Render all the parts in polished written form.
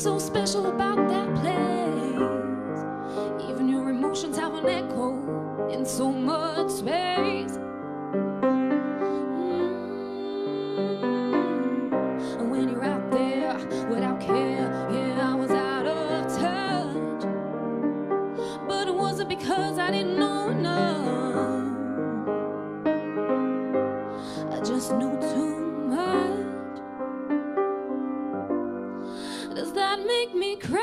so special about that place. Even your emotions have an echo in so much space. And when you're out there without care, yeah, I was out of touch. But it wasn't because I didn't know enough. I just knew too much. Does that make me crazy?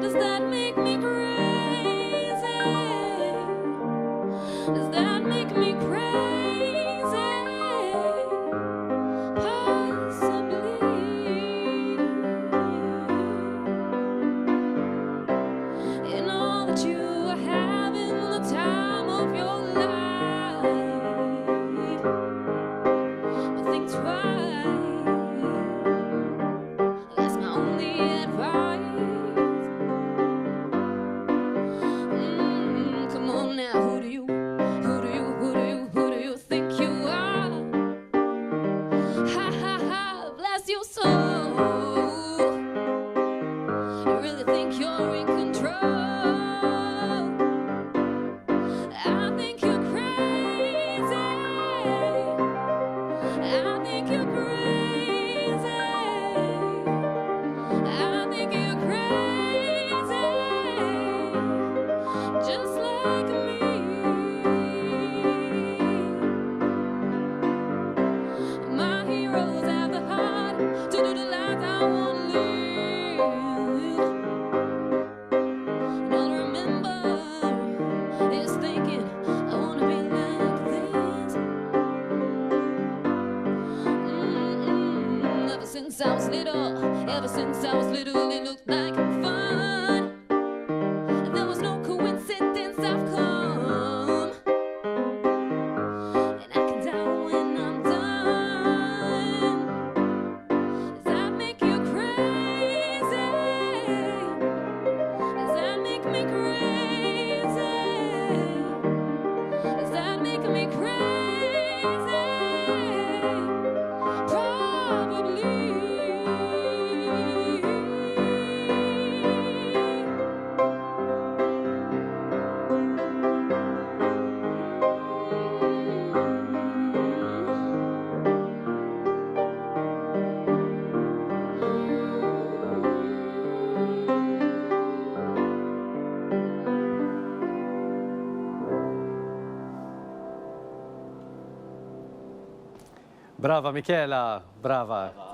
Does that make me crazy? Does that make me crazy? Possibly. In all that you are having the time of your life, but think twice. That's my only advice. Come on now, who do you think you are? Ha ha ha, bless your soul. You really think you're in control? I think you're crazy. I think you're crazy. I think you're crazy. Just like me. My heroes have the heart to do the life I want to live. And all I remember is thinking I want to be like this. Ever since I was little, it looked like fun. There was no coincidence, I've come. And I can tell when I'm done. Does that make you crazy? Does that make me crazy? Does that make me crazy? Probably. Brava Michela, brava.